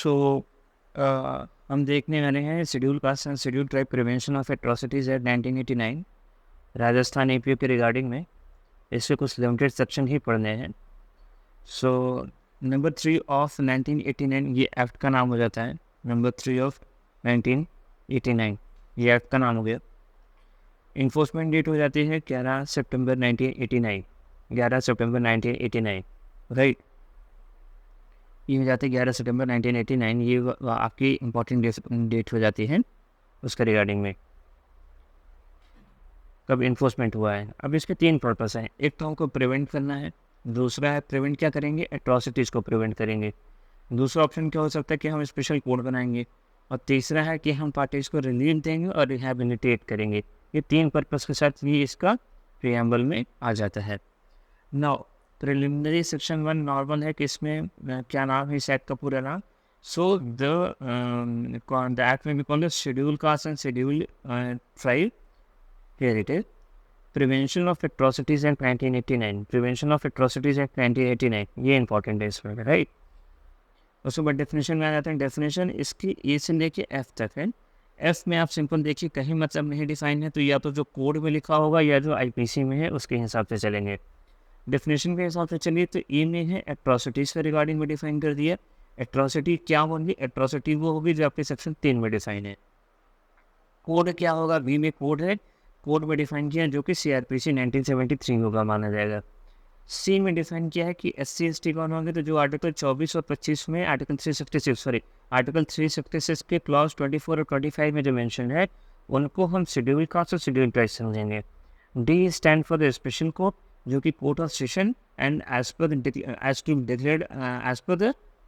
सो हम देखने वाले हैं schedule caste and schedule tribe prevention of atrocities act 1989 Rajasthan APO के रिगार्डिंग में। इससे कुछ लिमिटेड सेक्शन ही पढ़ने हैं। सो नंबर 3 ऑफ 1989 ये एक्ट का नाम हो जाता है। नंबर 3 ऑफ 1989 ये एक्ट का नाम हो गया। इन्फोर्समेंट डेट हो जाती है 11 सितंबर 1989, 11 सितंबर 1989, राइट। ये हो जाती है 11 सितंबर 1989। ये आपकी इम्पोर्टेंट डेट हो जाती है उसके रिगार्डिंग में, कब इन्फोर्समेंट हुआ है। अब इसके 3 पर्पस हैं। एक तो हमको प्रिवेंट करना है, दूसरा है प्रिवेंट क्या करेंगे, एट्रोसिटीज़ को प्रिवेंट करेंगे। दूसरा ऑप्शन क्या हो सकता है कि हम स्पेशल कोड बनाएंगे, और तीसरा है कि हम पार्टीज को रिलीफ देंगे और रिहैबिलिटेट करेंगे। ये 3 पर्पस के साथ ये इसका प्रीएम्बल में आ जाता है। नाउ प्रिलिमिनरी सेक्शन 1 नॉर्मल है कि इसमें क्या नाम है इस एक्ट का पूरा नाम। सो द एक्ट में भी called schedule caste and schedule tribe. Here it is. Prevention of Atrocities Act 1989. Prevention of Atrocities Act 1989. ये इंपॉर्टेंट है इसमें, राइट। उसके बाद डेफिनेशन में आ जाते हैं। डेफिनेशन इसकी ए से लेके एफ तक है। एफ में आप सिंपल देखिए कहीं मतलब नहीं डिफाइन है, तो या तो जो कोड में लिखा होगा या जो आईपीसी में है उसके हिसाब से चलेंगे। डेफिनेशन के हिसाब से चलिए तो ए में है एट्रोसिटीज़ के रिगार्डिंग में डिफाइन कर दिया। एट्रोसिटी क्या होगी, एट्रोसिटी वो होगी जो आपके सेक्शन 3 में डिफाइन है। कोड क्या होगा, बी में कोड है, कोड में डिफाइन किया जो कि सीआरपीसी 1973 होगा माना जाएगा। सी में डिफाइन किया है कि एससी एसटी कौन होंगे, तो जो आर्टिकल 24 और 25 में आर्टिकल 366 के क्लॉज 24 और 25 में जो मेंशन है उनको हम शेड्यूल कास्ट और शेड्यूल ट्राइब समझेंगे। D stand for the special court, जो कि court of session and as per the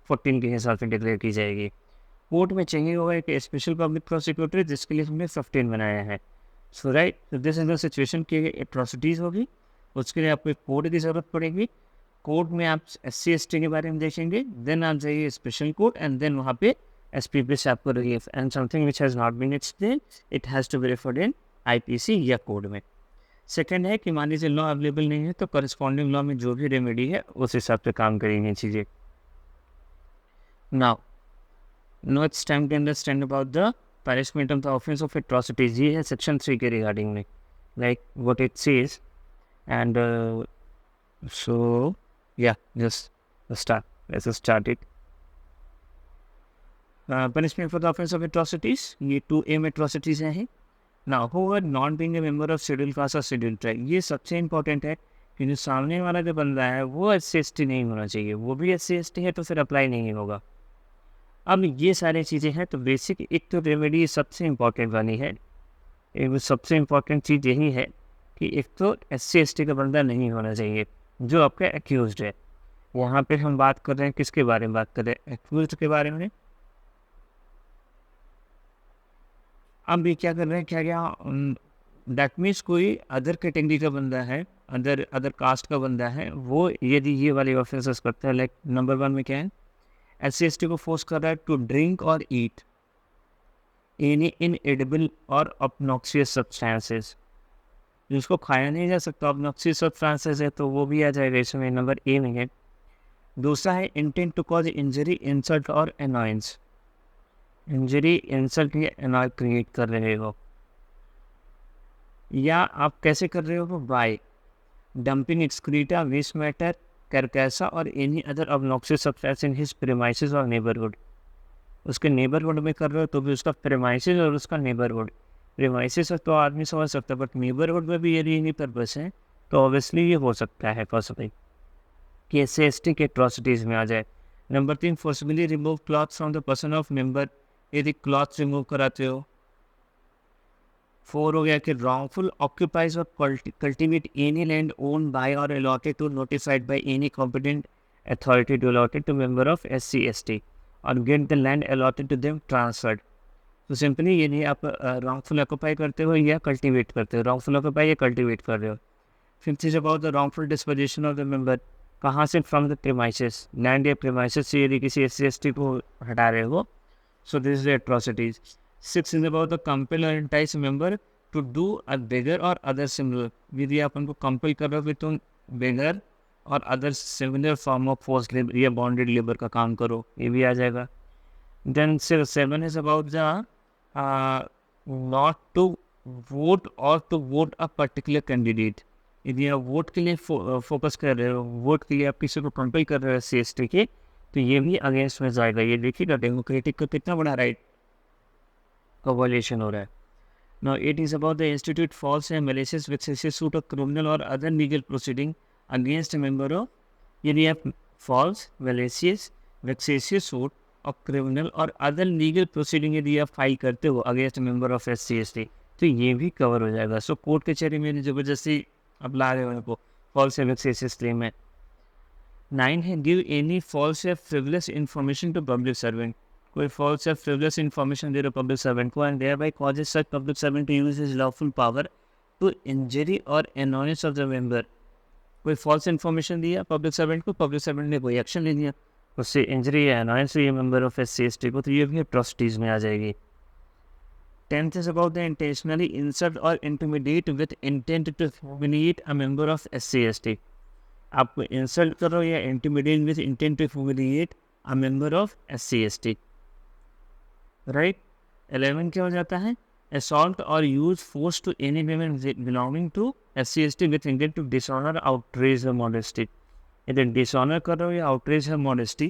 14 के हिसाब से डिक्लेयर की जाएगी। कोर्ट में चाहिए होगा एक स्पेशल पब्लिक प्रोसिक्यूटर, जिसके लिए हमने 15 बनाया है। सो राइट, तो दिस इज द सिचुएशन की एट्रोसिटीज़ होगी, उसके लिए आपको एक कोड की ज़रूरत पड़ेगी। कोड में आप SC ST के बारे में देखेंगे, देन आप जाइए स्पेशल कोड एंड देन वहाँ पे SPP से आपको relief and something which has not been explain, it has to be referred in IPC या कोड में। सेकेंड है कि मान लीजिए लॉ अवेलेबल नहीं है तो करस्पॉन्डिंग लॉ में जो भी रेमेडी है उस हिसाब से काम करेंगे चीज़ें। Now it's time to understand about the punishment of the offense of atrocities। ये है सेक्शन 3 के रिगार्डिंग में, like what it says and so या just let's start it. punishment for the offense of atrocities, ये 2A atrocities हैं। Now whoever not being a member of scheduled caste or scheduled tribe, ये सबसे important है कि जो सामने वाला जो बंदा है वो SC ST नहीं होना चाहिए। वो भी SC ST है तो फिर अप्लाई नहीं होगा। अब ये सारी चीज़ें हैं, तो बेसिक एक तो रेमेडी सबसे इम्पॉर्टेंट वाली है। एक सबसे इम्पॉर्टेंट चीज़ यही है कि एक तो SC ST का बंदा नहीं होना चाहिए जो आपका एक्यूज्ड है। वहाँ पे हम बात कर रहे हैं किसके बारे में बात कर रहे हैं, एक्यूज्ड के बारे में। अब ये क्या कर रहे हैं, क्या दैट मीन्स कोई अदर कैटेगरी का बंदा है, अदर कास्ट का बंदा है, वो यदि ये वाले ऑफेंसेस करता है, लाइक नंबर 1 में क्या है, SC ST को फोर्स कर रहा है टू ड्रिंक और ईट एनी इनएडिबल और ऑब्नॉक्सियस सब्सटेंसेस, जिसको खाया नहीं जा सकता, ऑब्नॉक्सियस सब्सटेंसेस है तो वो भी आ जाएगा इसमें, नंबर ए में है। दूसरा है intent to cause injury, insult और अनॉयंस, इंजरी इंसल्ट या अनॉय क्रिएट कर रहे हो, या आप कैसे कर रहे हो, by dumping excreta, waste matter, करकैसा और any other obnoxious substance in his premises और नेबरहुड। उसके नेबरहुड में कर रहे हो तो भी उसका प्रीमाइसेस और उसका नेबरहुड। प्रीमाइसेस तो आदमी समझ सकता है, बट नेबरहुड में भी यदि इन्हीं पर्पस है तो ऑब्वियसली ये हो सकता है पॉसिबल कि SC ST के एट्रोसिटीज़ में आ जाए। Number 3, forcibly remove cloth from the person of member, यदि क्लॉथ रिमूव कराते हो। 4 हो गया कि wrongful occupies or cultivate any land owned by or allotted to notified by any competent authority to allotted to member of SC ST or get the land allotted to them transferred। तो simply ये नहीं आप wrongful occupy करते हो या cultivate करते हो, wrongful occupy या cultivate कर रहे हो। Fifth is about the wrongful disposition of the member, कहाँ से, फ्रॉम द premises, लैंड या premises से यदि किसी SC ST को हटा रहे हो, so this is the atrocities। 6 is about the compel or entice member to do a beggar or other similar, यदि आप उनको compel कर रहे हो कि तुम beggar और other similar form of force labour या बॉन्डेड लेबर का काम करो, ये भी आ जाएगा। Then 7 is about the not to vote or to vote a particular candidate. यदि आप वोट के लिए फोकस कर रहे हो, वोट के लिए आप किसी को कंपेल कर रहे हो CST के, तो ये भी अगेंस्ट में जाएगा। ये देखिएगा डेमोक्रेटिक का कितना बड़ा राइट का वॉयलेशन हो रहा है। Now it is about the institute false and malicious vexatious suit of criminal or other legal proceeding against a member of, यदि आप false, malicious, vexatious suit of criminal और other legal proceeding यदि आप file करते हो against a member of SC/ST, तो ये भी कवर हो जाएगा। सो कोर्ट कचहरी में ज़बरदस्ती अब ला रहे हो उनको false या vexatious claim है। 9 है give any false या frivolous information to public servant, कोई false या frivolous information दे रहे हो public servant को and thereby causes such public servant to use his lawful power to injury or annoyance of the member, कोई false information दिया public servant को, public servant ने कोई action ले लिया, उससे इंजरी या annoyance हुई member of SC/ST को, तो ये भी atrocities में आ जाएगी। 10th is about the intentionally insult or intimidate with intent to humiliate a member of SC/ST, आप इंसल्ट करो या intimidate with intent to humiliate a member of SC/ST, right. 11 क्या हो जाता है, असॉल्ट और use force to any woman belonging to SC/ST with intent to dishonour outrage her modesty, यदि dishonour कर रहे हो या आउटरेज हर मॉडेस्टी,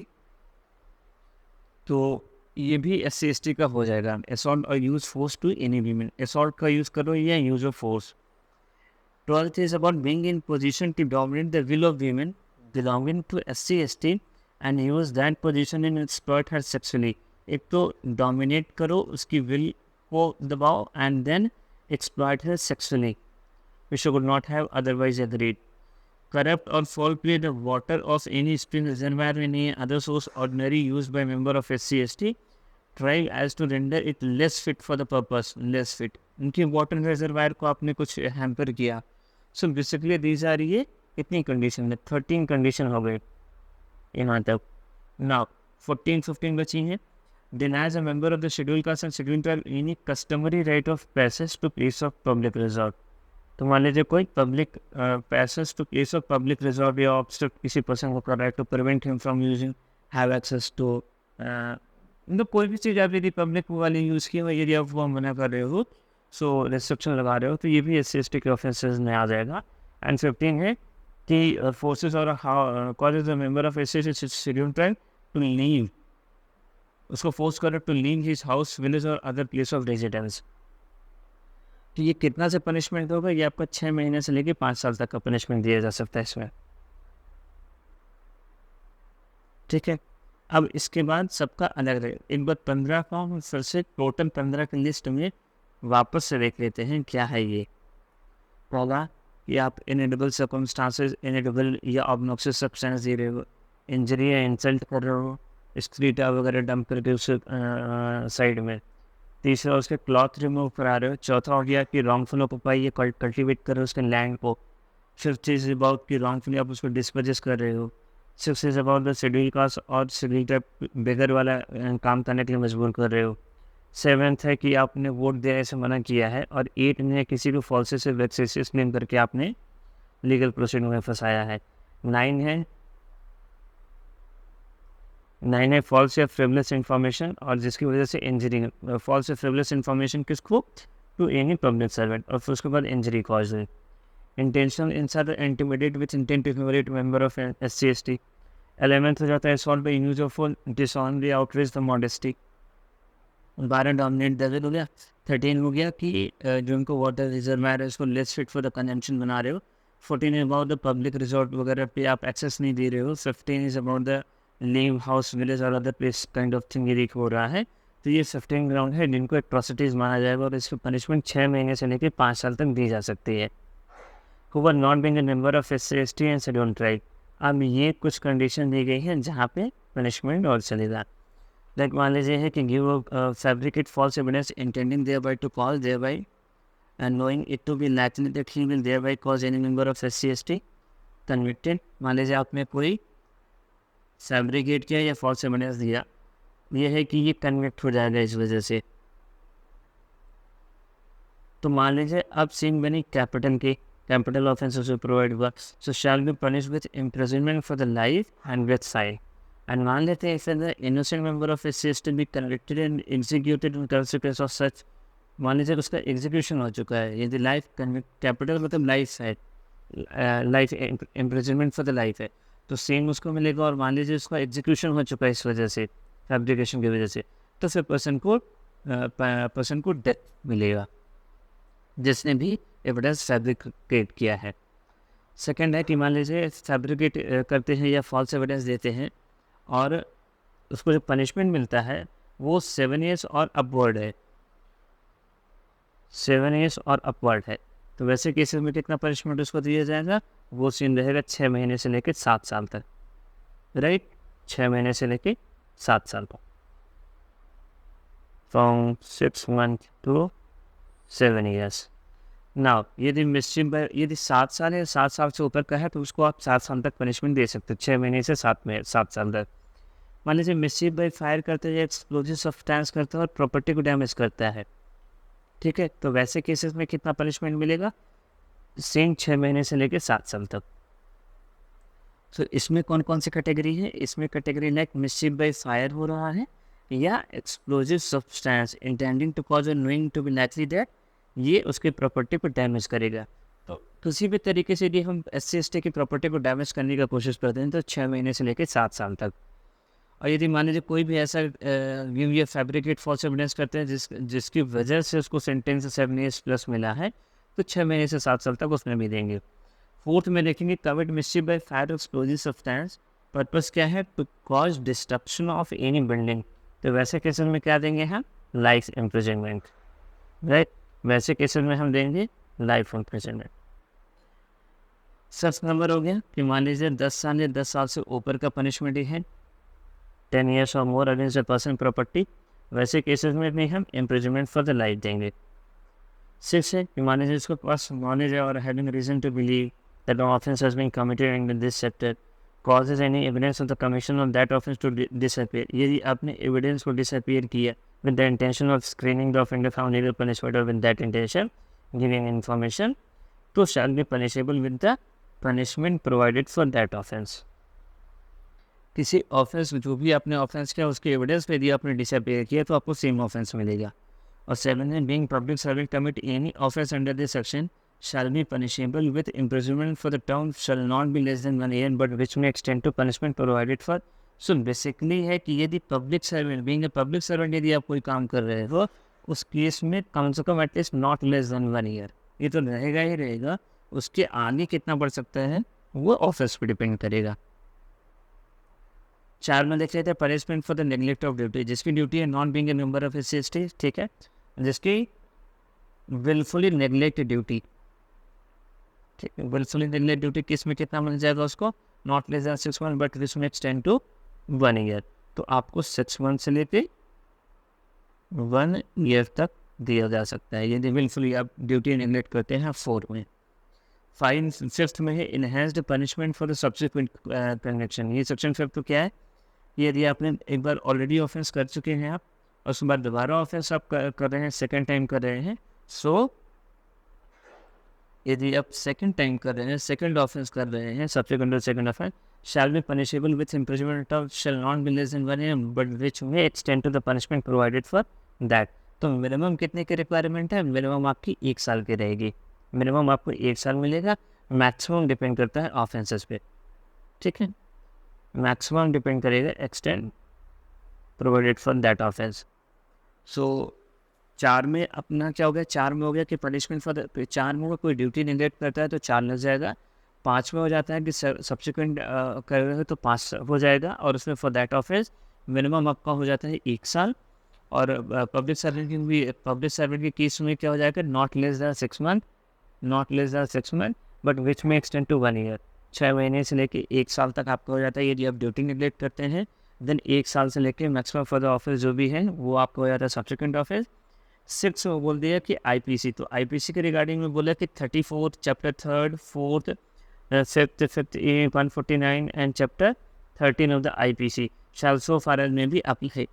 तो ये भी SC/ST का हो जाएगा। असॉल्ट और use force to any woman, assault का यूज करो या use of force. 12th is about being in position to dominate the will of women belonging to SC/ST and use that position in exploit her sexually, एक तो dominate करो उसकी will को दबाओ and then exploit her sexually, which she could not have otherwise agreed. Corrupt or foul play the water of any spring reservoir or any other source ordinary used by member of SC/ST, try as to render it less fit for the purpose, less fit, उनकी water reservoir को आपने कुछ hamper किया। So basically these are ये कितनी condition है, 13 condition हो गए यहाँ तक। नाउ 14, 15 बची हैं। Denies a member of the schedule caste and schedule tribe any customary right of passage to place of public resort, तो मान लीजिए कोई public passage to place of public resort या ऑब्स्ट्रक्ट किसी पर्सन को कर रहा है to prevent him from using have access to, मतलब कोई भी चीज़ आप यदि पब्लिक वाली यूज़ की हो, यदि आप वो मना कर रहे हो, सो रिस्ट्रिक्शन लगा रहे हो, तो ये भी SC/ST के ऑफेंसेस में आ जाएगा। एंड 15 है कि फोर्सेस और causes the member of SC/ST schedule tribe to leave, उसको फोर्स करो to leave his house, village और अदर प्लेस ऑफ रेजिडेंस, तो ये कितना से पनिशमेंट होगा, ये आपका 6 महीने से लेके 5 साल तक का पनिशमेंट दिया जा सकता है इसमें, ठीक है। अब इसके बाद सबका अलग रहेगा। एक बार 15 का हम फिर से टोटल 15 की लिस्ट में वापस से देख लेते हैं क्या है ये। होगा कि आप इनएडिबल सर्कमस्टांसेस, इनएडिबल या ऑब्नॉक्सियस सब्सटेंस दे रहे हो, इंजरी या इंसल्ट कर रहे हो, एक्सक्रीटा वगैरह डंप करके उस साइड में। तीसरा उसके क्लॉथ रिमूव करा रहे हो। चौथा हो गया कि रॉन्गफुल ऑक्यूपाई या कल्टिवेट कर रहे हो उसके लैंड को। फिफ्थ इज अबाउट कि रॉन्गफुली आप उसको डिस्पोजेस कर रहे हो। Six is about the schedule caste और शेड्यूल टाइप बेगर वाला काम करने के लिए मजबूर कर रहे हो। सेवन्थ है कि आपने वोट देने से मना किया है। और 8 ने किसी को फॉल्स से वेक्सेसियस क्लेम करके आपने लीगल प्रोसीडिंग में फंसाया है। 9 है फॉल्स या फ्रिवलेस इन्फॉर्मेशन और जिसकी वजह से इंजरी, फॉल्स या फ्रिवलेस इन्फॉर्मेशन किसको, टू एनी पब्लिक सर्वेंट, और फिर उसके बाद इंजरी कॉज है। Intentional insult intimidate with intent to humiliate member of SC/ST। 11th हो जाता है assault by use of dishonour outrage the modesty. 12 dominate the will हो गया। 13 हो गया कि जो उनको वाटर रिजर्वायर है उसको less fit for the consumption बना रहे हो। 14 is about the public resort वगैरह पे आप एक्सेस नहीं दे रहे हो। 15 is about the leave house, village और other place kind of thing ये हो रहा है। तो ये 15 ग्राउंड है जिनको एट्रोसिटीज़ माना जाएगा और इसकी पनिशमेंट 6 महीने से लेकर 5 साल तक दी जा सकती है। Who were not being a member of SC/ST and scheduled tribe। अब ये कुछ कंडीशन दी गई है जहाँ पे पनिशमेंट और चलेगा। लाइक मान लीजिए है कि give fabricate false evidence intending thereby to cause thereby and knowing it to be likely that he will thereby cause any member of SC/ST convicted। मान लीजिए आपने कोई फैब्रिकेट किया या फॉल्स एविडेंस दिया, ये है कि ये कन्विक्ट हो जाएगा इस वजह से। तो मान लीजिए अब सीन बनी कैपिटल ऑफेंस प्रोवाइड हुआ, so shall be punish with imprisonment for the life and with fine. And मान लेते हैं if the innocent member of a system be convicted and executed in consequence of such, मान लीजिए उसका execution हो चुका है, यदि लाइफ कैपिटल मतलब लाइफ है, life imprisonment for the life है, तो सेम उसको मिलेगा। और मान लीजिए उसका एग्जीक्यूशन हो चुका है इस वजह से, फैब्रिकेशन की वजह से, तो फिर पर्सन को डेथ मिलेगा जिसने भी एविडेंस फैब्रिकेट किया है। सेकंड है कि मान लीजिए फैब्रिकेट करते हैं या फॉल्स एविडेंस देते हैं और उसको जो पनिशमेंट मिलता है वो 7 years और अपवर्ड है, 7 years और अपवर्ड है, तो वैसे केसेस में कितना पनिशमेंट उसको दिया जाएगा, वो सीन रहेगा 6 महीने से लेकर 7 साल तक, राइट, 6 महीने से लेकर 7 साल तक, from 6 months to 7 years। Now यदि मिसचिफ बाय, यदि 7 साल है, 7 साल से ऊपर का है तो उसको आप 7 साल तक पनिशमेंट दे सकते हो, 6 महीने से 7 साल तक। मान लीजिए मिसचिफ बाय फायर करते हैं, एक्सप्लोजिव सब्सटेंस करता है और प्रॉपर्टी को डैमेज करता है, ठीक है, तो वैसे केसेस में कितना पनिशमेंट मिलेगा, सेम 6 महीने से लेकर 7 साल तक। तो इसमें कौन कौन सी कैटेगरी है, इसमें category like mischief by fire हो रहा है या explosive substance intending to cause और knowing to be likely date, ये उसकी प्रॉपर्टी को डैमेज करेगा। तो किसी भी तरीके से यदि हम SC/ST की प्रॉपर्टी को डैमेज करने की कोशिश करते हैं तो 6 महीने से लेकर 7 साल तक। और यदि मान लीजिए कोई भी ऐसा ये फैब्रिकेट फॉल्स एविडेंस करते हैं जिसकी वजह से उसको सेंटेंस 7 years प्लस मिला है, तो 6 महीने से 7 साल तक उसमें भी देंगे। फोर्थ में देखेंगे commit mischief by fire explosive substance, purpose क्या है, to cause destruction of any building, तो वैसे केसेस में क्या देंगे हम, लाइफ इम्प्रिजनमेंट, राइट, वैसे केसेस में हम देंगे लाइफ इम्प्रिजनमेंट। सच नंबर हो गया कि मान लीजिए 10 साल या 10 साल से ऊपर का पनिशमेंट ही है, 10 years और मोर अगेंस्ट द पर्सन प्रॉपर्टी, वैसे केसेस में भी हम इम्प्रिजनमेंट फॉर द लाइफ देंगे। 6 है कि मान लीजिए इसको पास नॉलेज है और having reason to believe that an offense has been committed in this chapter causes any evidence of the commission of that offense to disappear, यदि आपने evidence को disappear किया with the intention of screening the offender from legal punishment or with that intention giving information, तो shall be punishable with the punishment provided for that offense। किसी offence, जो भी आपने offence किया उसके एविडेंस पे यदि आपने डिसअपियर किया तो आपको सेम ऑफेंस मिलेगा। और 7 है being public servant commit any offence under this section shall be punishable with imprisonment for the term shall not be less than 1 year but which may extend to punishment provided for। So basically है कि यदि public servant, being a public servant, यदि आप कोई काम कर रहे हो उस केस में कम से कम at least not less than 1 year, ये तो रहेगा ही रहेगा, उसके आगे कितना बढ़ सकता है वो ऑफिस पे डिपेंड करेगा। 4 में देख लेते हैं punishment for the neglect of duty, जिसकी ड्यूटी है not being a member of SC/ST, ठीक है, जिसकी विलफुली नेग्लेक्ट ड्यूटी, ठीक है, विलफुली नेग्लेक्ट ड्यूटी किस में कितना मिल जाएगा उसको, not less then 6 months but this में एक्सटेंड टू 1 year, तो आपको 6 months से लेके 1 year तक दिया जा सकता है यदि विलफुली आप ड्यूटी नेग्लेक्ट करते हैं। 4 में। 5th में है enhanced punishment for the subsequent conviction, ये सेक्शन 5 तो क्या है, यदि आपने एक बार ऑलरेडी ऑफेंस कर चुके हैं आप और उसके बाद दोबारा ऑफेंस आप कर रहे हैं, सेकेंड टाइम कर रहे हैं, सो यदि आप सेकंड टाइम कर रहे हैं, सेकंड ऑफेंस कर रहे हैं, subsequent to second offence, shall be punishable with imprisonment of shall not be less than 1 year but which में extend to the punishment provided for that. तो मिनिमम कितने की रिक्वायरमेंट है, मिनिमम आपकी 1 साल की रहेगी, मिनिमम आपको 1 साल मिलेगा, मैक्सिमम डिपेंड करता है ऑफेंसेस पे, ठीक है, मैक्सिमम डिपेंड करेगा extend provided for that offence. So 4 में अपना क्या हो गया, 4 में हो गया कि पनिशमेंट फॉर द, 4 में कोई ड्यूटी निगलेक्ट करता है तो 4 लग जाएगा। 5 में हो जाता है कि सब्सिक्वेंट कर रहे हो तो 5 हो जाएगा, और उसमें फॉर दैट ऑफेंस मिनिमम आपका हो जाता है 1 साल। और पब्लिक सर्वेंट की भी, पब्लिक सर्वेंट के केस में क्या हो जाएगा, not less then 6 months, not less then 6 months but which में एक्सटेंड टू 1 year, 6 महीने से लेके 1 साल तक आपका हो जाता है यदि आप ड्यूटी निगलेक्ट करते हैं। देन 1 साल से लेके मैक्सिमम फॉर द ऑफिस जो भी है वो आपको हो जाता है सब्सिक्वेंट ऑफिस। 6 में बोल दिया कि IPC, तो IPC के रिगार्डिंग में बोला कि 34 chapter 3rd 4th 5th A 149 and chapter 13 of the IPC shall so far as में भी अप्लाई है।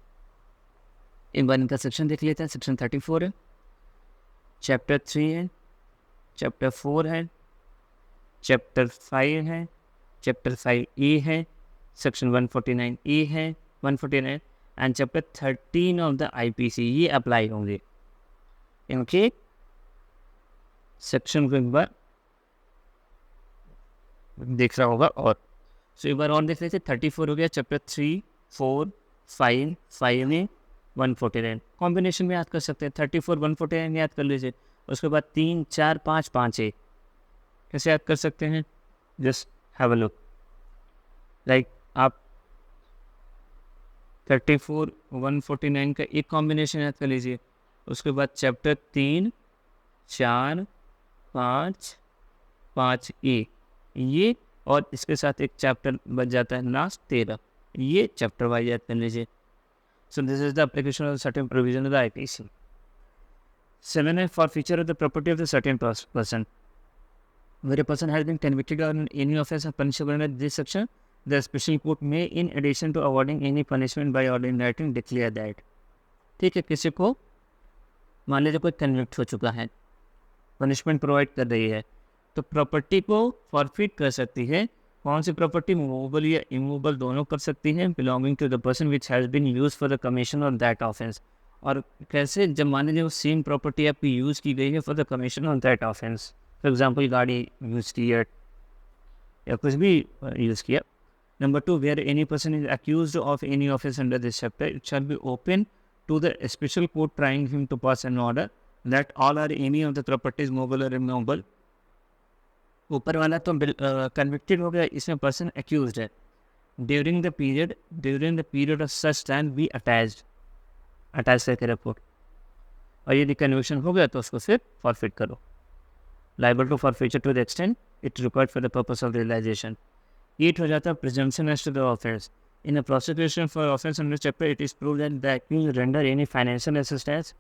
इन बार इनका सेक्शन देख लेते हैं। सेक्शन 34 है, चैप्टर 3 है, चैप्टर 4 है, चैप्टर 5 है, चैप्टर 5A है, सेक्शन 149 ए है 149 and chapter 13 of the IPC, ये अप्लाई होंगे इनके सेक्शन को एक बार देख रहा होगा। और सो एक बार और देख लेते, 34 हो गया, चैप्टर 3, 4, 5, 5 में 149 कॉम्बिनेशन में याद कर सकते हैं, 34 149 याद कर लीजिए। उसके बाद 3 4 5 5 1 कैसे याद कर सकते हैं, just have a look. Like आप 34 149 का एक कॉम्बिनेशन याद कर लीजिए, उसके बाद चैप्टर 3 4 5 5 ए ये, और इसके साथ एक चैप्टर बच जाता है लास्ट 13, ये चैप्टर वाइज याद कर लीजिए। सो this is the application of certain provision of the IPC. 7 है for feature of the property of the certain person, where a person has been convicted on any offence or punishable under this section, the special court may, in addition to awarding any punishment by order in writing, declare that। ठीक है, किसी को मान लीजिए कोई convict हो चुका है, पनिशमेंट प्रोवाइड कर रही है, तो प्रॉपर्टी को फॉरफिट कर सकती है। कौन सी प्रॉपर्टी, मूवेबल या इमूवेबल दोनों कर सकती है, belonging to the person which has been use for the commission of that offence. और कैसे, जब मान लीजिए वो सेम प्रॉपर्टी आपकी यूज़ की गई है for the commission of that offence, for example गाड़ी यूज़ की है या कुछ भी यूज़ किया। Number 2, where any person is accused of any offence under this chapter, it shall be open to the special court trying him to pass an order that all are any of the properties movable और immovable. ऊपर वाला तो convicted हो गया, इसमें person accused है। During the period of such time be attach करके रखो, और यदि कन्विक्शन हो गया तो उसको फिर फॉरफिट करो। Liable to forfeiture to the extent it required for the purpose of realisation. 8 हो जाता है presumption as to the offence. In a prosecution for offence under chapter it is prove that the accused render any financial assistance.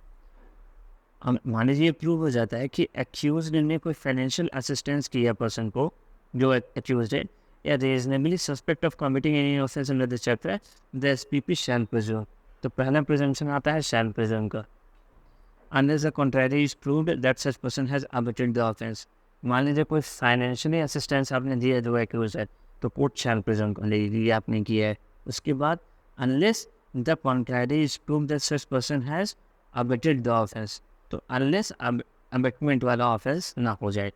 मान लीजिए prove हो जाता है कि accused ने कोई फाइनेंशियल असिस्टेंस किया पर्सन को जो एक्यूज्ड है, या reasonably suspect of committing any offence under this chapter, the SPP shell presume. तो पहला प्रिजम्पशन आता है शैल प्रिज्यूम का। Unless the contrary is proved that such person has abetted the offense। मान लीजिए कोई फाइनेंशियली असिस्टेंस आपने दिया जो एक्यूज है, तो कोर्ट शैल प्रिज्यूम कर लेगी ये आपने किया है। उसके बाद unless the contrary is proved that such person has abetted the offense, तो अनलेस अबेटमेंट वाला ऑफेंस ना हो जाए।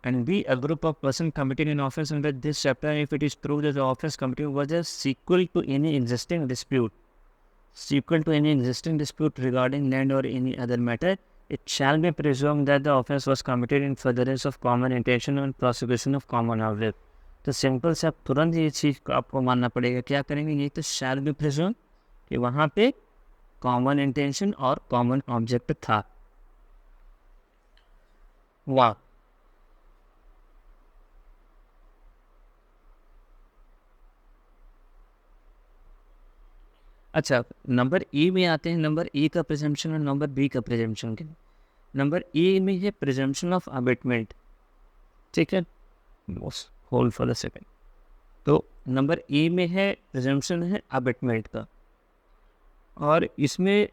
And B, a group of person committing an offense under this chapter, if it is proved that the offense committed was a sequel to any existing dispute regarding land or any other matter, it shall be presumed that the offense was committed in furtherance of common intention and prosecution of common object। तो simple से आप तुरंत ये चीज़ को आपको मानना पड़ेगा, क्या करेंगे, ये तो shall be presumed कि वहाँ पे कॉमन इंटेंशन और कॉमन ऑब्जेक्ट था। वाह, अच्छा, नंबर ए में आते हैं। नंबर ए का प्रिजम्पशन और नंबर बी का प्रिजम्पशन के। नंबर ए में है प्रिजम्पशन ऑफ अबेटमेंट, ठीक है, होल्ड फॉर द सेकंड। तो नंबर ए में है प्रिजम्पशन है अबेटमेंट का, और इसमें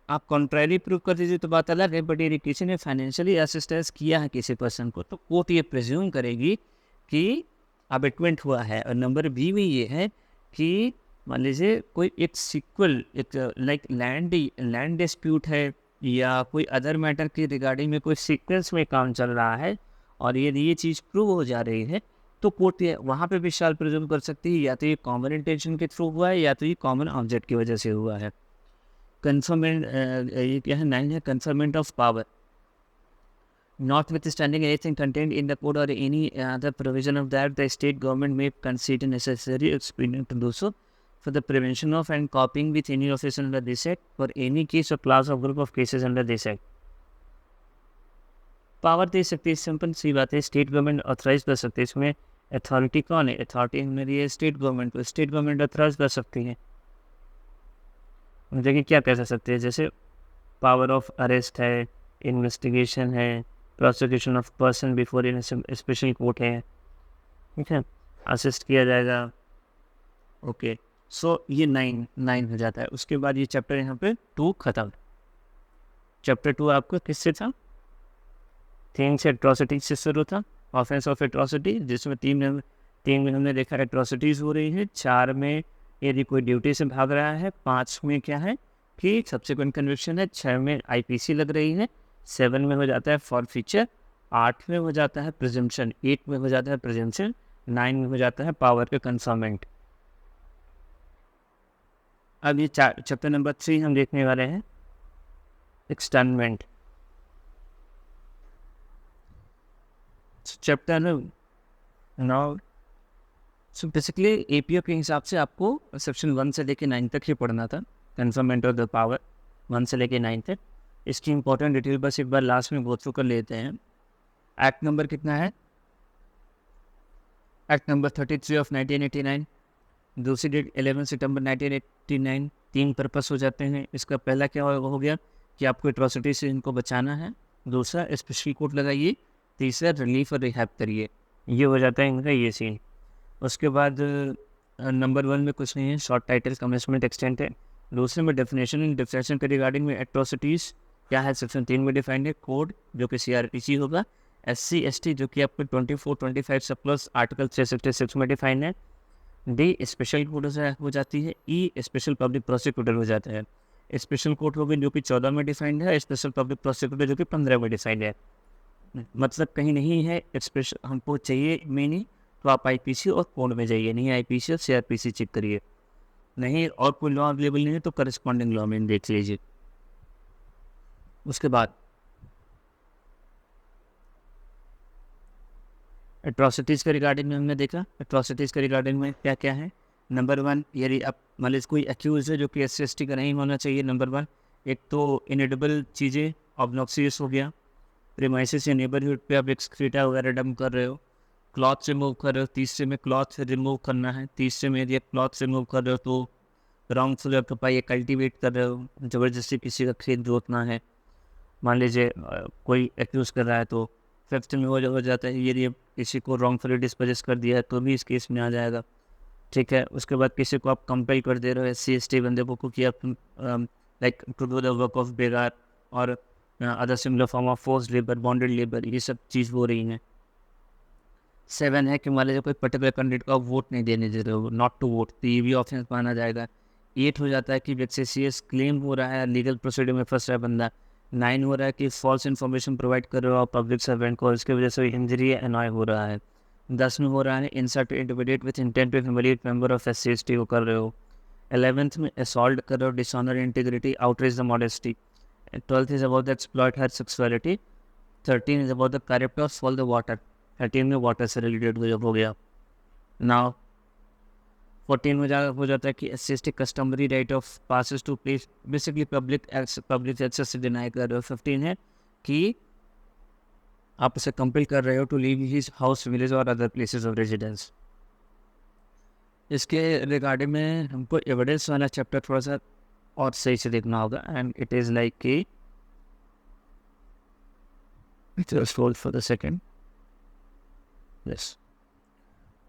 आप कॉन्ट्रैरी प्रूव कर दीजिए तो बात अलग है, बट यदि किसी ने फाइनेंशियली असिस्टेंस किया है किसी पर्सन को, तो कोर्ट ये प्रिज्यूम करेगी कि अबेटमेंट हुआ है। और नंबर बी में ये है कि मान लीजिए कोई एक सीक्वल, एक लाइक लैंड डिस्प्यूट है या कोई अदर मैटर के रिगार्डिंग में कोई सीक्वेंस में काम चल रहा है, और यदि ये चीज़ प्रूव हो जा रही है तो कोर्ट वहाँ पे भी शाल प्रिज्यूम कर सकती है, या तो ये कॉमन इंटेंशन के थ्रू हुआ है या तो ये कॉमन ऑब्जेक्ट की वजह से हुआ है। कन्फर्मेंट, ये क्या है, 9 है conferment of power. Notwithstanding anything contained in the code or any other provision of that, the state government may consider necessary expedient to do so for the prevention of and copying with any offence under this act for any case or class or group of cases under this act। Power दे सकती है, simple सी बात है, state government authorise कर सकती है। इसमें authority कौन है, अथॉरिटी मेरी है स्टेट गवर्नमेंट को, स्टेट गवर्नमेंट ऑथराइज कर सकती है। देखिए क्या कह सकते हैं, जैसे पावर ऑफ अरेस्ट है, इन्वेस्टिगेशन है, prosecution of person before in special court है, ठीक है, असिस्ट किया जाएगा। ओके, सो ये 9 हो जाता है। उसके बाद ये चैप्टर यहाँ पे 2 खत्म। चैप्टर 2 आपको किससे था, थिंग्स एट्रोसिटी से शुरू था, ऑफेंस ऑफ एट्रोसिटी, जिसमें 3 3 में हमने देखा एट्रोसिटीज़ हो रही है, 4 में यदि कोई ड्यूटी से भाग रहा है, 5 में क्या है कि सब्सिक्वेंट कन्विक्शन है, 6 में आईपीसी लग रही है, 7 में हो जाता है फॉरफीचर, 8 में हो जाता है प्रिजम्पशन, 8 में हो जाता है प्रिजम्पशन, 9 में हो जाता है पावर के कंफर्मेंट। अब ये चैप्टर नंबर 3 हम देखने वाले हैं, externment. Chapter now so basically APO के हिसाब से आपको सेक्शन 1 से लेके 9 तक ही पढ़ना था, कंफर्मेंट ऑफ द पावर 1 से लेके 9 तक। इसकी इंपॉर्टेंट डिटेल बस एक बार लास्ट में गो थ्रू कर लेते हैं। एक्ट नंबर कितना है? एक्ट नंबर 33 ऑफ 1989, दूसरी डेट 11 सितंबर 1989। 3 पर्पस हो जाते हैं इसका। पहला क्या हो गया कि आपको एट्रोसिटी से इनको बचाना है, दूसरा स्पेशल कोर्ट लगाइए, तीसरा रिलीफ और रिहैब करिए। ये हो जाता है इनका ये सीन। उसके बाद नंबर 1 में कुछ नहीं है, शॉर्ट टाइटल कमेंसमेंट एक्सटेंट है। दूसरे में डेफिनेशन एंड डिफिनेशन के रिगार्डिंग में एट्रोसिटीज़ क्या है सेक्शन 3 में डिफाइंड है। कोड जो कि सीआरपीसी होगा। SC ST जो कि आपको 24 25 सब प्लस आर्टिकल 366 में डिफाइंड है। डी स्पेशल कोर्ट हो जाती है। ई स्पेशल पब्लिक प्रोसिक्यूटर हो जाता है। स्पेशल कोर्ट होगी जो कि 14 में डिफाइंड है, स्पेशल पब्लिक प्रोसिक्यूटर जो कि 15 में डिफाइंड है। मतलब कहीं नहीं है स्पेशल, हमको चाहिए मीनिंग, तो आप आईपीसी और कोड में जाइए, नहीं आईपीसी और सीआरपीसी चेक करिए, नहीं और कोई लॉ अवेलेबल नहीं है तो करस्पॉन्डिंग लॉ में देख लीजिए। उसके बाद एट्रोसिटीज़ के रिगार्डिंग में हमने देखा, एट्रोसिटीज़ के रिगार्डिंग में क्या क्या है। नंबर 1, यदि आप मतलब कोई एक्यूज है जो कि SC ST का नहीं होना चाहिए। नंबर 1, एक तो इनेडिबल चीज़ें, ऑब्नॉक्सियस हो गया। प्रीमाइसेस या नेबरहुड पे आप एक्सक्रीटा वगैरह डंप कर रहे हो। क्लॉथ रिमूव कर रहे हो, तीसरे में क्लॉथ रिमूव करना है। तीसरे में यदि आप क्लॉथ रिमूव कर रहे हो तो रॉन्गफुल ऑक्यूपाई कल्टीवेट कर रहे हो, ज़बरदस्ती किसी का खेत जोतना है, मान लीजिए कोई एक्यूज़ कर रहा है। तो फिफ्थ में वो जो हो जाता है यदि किसी को रॉन्गफुली डिस्पोजेस कर दिया है तो भी इस केस में आ जाएगा। ठीक है। उसके बाद किसी को आप कंपेल कर दे रहे हो SC ST बंदे को कि आप like to do the work of बेगार और other similar form of force labour, bonded labour, ये सब चीज़ हो रही हैं। 7 है कि मान लीजिए कोई पर्टिकुलर कैंडिडेट को आप वोट नहीं देने दे रहे हो, नॉट टू वोट, तो ये भी ऑप्शन माना जाएगा। 8 हो जाता है कि वेक्सेसियस क्लेम हो रहा है, लीगल प्रोसीडिंग में फंस रहा है बंदा। 9 हो रहा है कि फॉल्स इन्फॉर्मेशन प्रोवाइड कर रहे हो आप पब्लिक सर्वेंट को, इसकी वजह से इंजरी अनॉय हो रहा है। 10 में हो रहा है insult intimidate with intent to humiliate member of SC ST को कर रहे हो। 11th में असॉल्ट कर रहे हो, dishonour integrity, outreach the modesty. 12th is about the exploit her sexuality. 13 is about the correct of fall the water. 13 में water से रिलेटेड हो गया। नाउ 14 में हो जाता है कि SC ST customary right of passage to place, basically public access से डिनाई कर रहे हो। 15 है कि आप उसे कंपेल कर रहे हो to leave his house, village और अदर प्लेसेस ऑफ रेजिडेंस। इसके रिगार्डिंग में हमको एविडेंस वाला चैप्टर थोड़ा सा और सही से देखना होगा। एंड इट इज़ लाइक कि फॉर द सेकेंड, यस।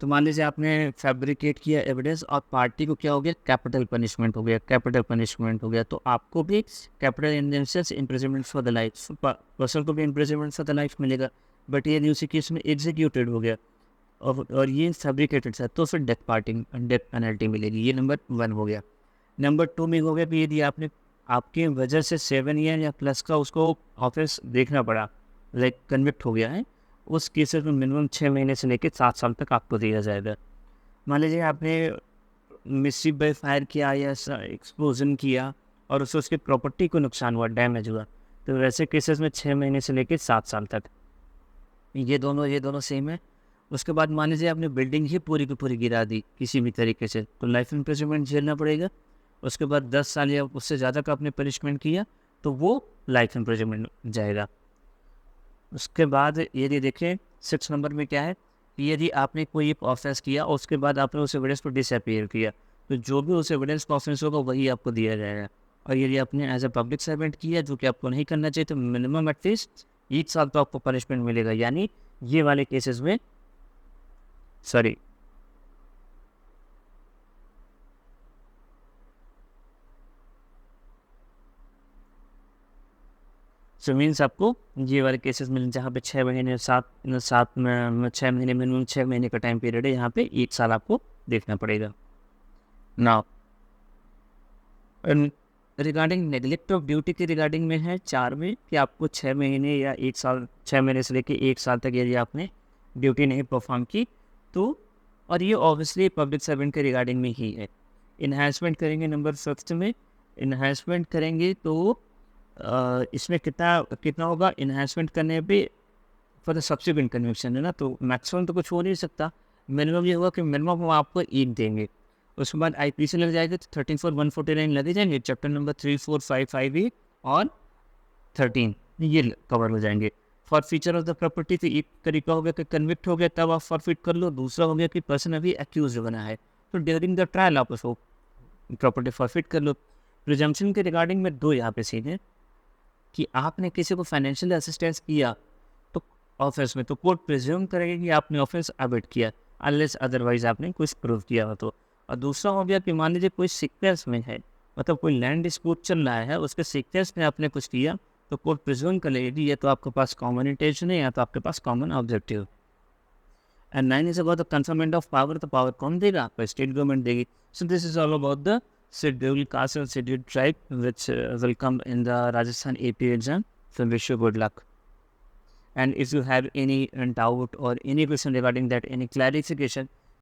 तो मान लीजिए आपने फैब्रिकेट किया एविडेंस और पार्टी को क्या हो गया, कैपिटल पनिशमेंट हो गया, कैपिटल पनिशमेंट हो गया, तो आपको भी कैपिटल इंडेंसेस imprisonment for the life, person को भी इम्प्रिजनमेंट फॉर द लाइफ मिलेगा। बट ये उसी केस में एग्जीक्यूटेड हो गया और ये फैब्रिकेटेड था तो फिर डेथ पेनल्टी मिलेगी। ये नंबर 1 हो गया। नंबर 2 में हो गया कि यदि आपने आपके वजह से 7 ईयर या प्लस का उसको ऑफिस देखना पड़ा, लाइक कन्विक्ट हो गया है, उस केसेस में मिनिमम 6 महीने से लेकर 7 साल तक आपको दिया जाएगा। मान लीजिए आपने मिसचिफ बाय फायर किया या एक्सप्लोजन किया और उससे उसकी प्रॉपर्टी को नुकसान हुआ, डैमेज हुआ, तो वैसे केसेस में 6 महीने से लेकर 7 साल तक। ये दोनों सेम है। उसके बाद मान लीजिए आपने बिल्डिंग ही पूरी की पूरी गिरा दी किसी भी तरीके से, तो लाइफ इम्प्रिजनमेंट झेलना पड़ेगा। उसके बाद 10 साल या उससे ज़्यादा का आपने पनिशमेंट किया तो वो लाइफ इम्प्रिजनमेंट जाएगा। उसके बाद यदि देखें 6 नंबर में क्या है कि यदि आपने कोई एक ऑफेंस किया और उसके बाद आपने उस एविडेंस को डिसअपीयर किया, तो जो भी उस एविडेंस का ऑफेंस होगा वही आपको दिया जाएगा। और यदि आपने एज ए पब्लिक सर्वेंट किया जो कि आपको नहीं करना चाहिए, तो मिनिमम एटलीस्ट 1 साल तो आपको पनिशमेंट मिलेगा। यानी ये वाले केसेस में सॉरी सो मीन्स आपको ये वाले केसेस मिले जहाँ पे 6 महीने 6 महीने मिनिमम 6 महीने का टाइम पीरियड है, यहाँ पे 1 साल आपको देखना पड़ेगा। Now regarding neglect of duty के रिगार्डिंग में है 4 में कि आपको 6 महीने या 1 साल, 6 महीने से लेके 1 साल तक यदि आपने ड्यूटी नहीं परफॉर्म की तो, और ये ऑब्वियसली पब्लिक सर्वेंट के रिगार्डिंग में ही है। इन्हांसमेंट करेंगे नंबर 5 में, इन्हांसमेंट करेंगे तो इसमें कितना होगा इन्हांसमेंट करने पे फॉर द सब्सिक्वेंट कन्विक्शन है ना, तो मैक्सिमम तो कुछ हो नहीं सकता, मिनिमम ये होगा कि मिनिमम हम आपको 1 देंगे। उसके बाद आईपीसी लग जाएगा तो 13/149 लगे जाएंगे, चैप्टर नंबर 3, 4, 5, 5A और 13 ये कवर हो जाएंगे। For feature of the property तो एक तरीका हो गया कि कन्विक्ट हो गया तब आप फॉरफिट कर लो, दूसरा हो गया कि पर्सन अभी एक्यूज बना है तो ड्यूरिंग द ट्रायल आप उसको प्रॉपर्टी फॉरफिट कर लो। प्रिजम्पशन के रिगार्डिंग में 2 यहाँ पे सीन है कि आपने किसी को फाइनेंशियल असिस्टेंस किया तो ऑफिस में, तो कोर्ट प्रिज्यूम करेगी कि आपने ऑफेंस अवॉइड किया अनलेस अदरवाइज आपने कुछ प्रूव किया हो तो। और दूसरा हो गया कि मान लीजिए कोई सीक्वेंस में है, मतलब कोई लैंड डिस्प्यूट चल रहा है, उसके सीक्वेंस में आपने कुछ किया तो कोर्ट प्रिज्यूम कर लेगी ये तो आपके पास कॉमन इंटेंशन है या तो आपके पास common objective. And 9 is about the conferment of power, तो पावर कौन देगा? आपको स्टेट गवर्नमेंट देगी। So this is all about the scheduled caste and scheduled tribe which will come in the Rajasthan AP exam. So wish you good luck. And if you have any doubt or any question regarding that, any clarification,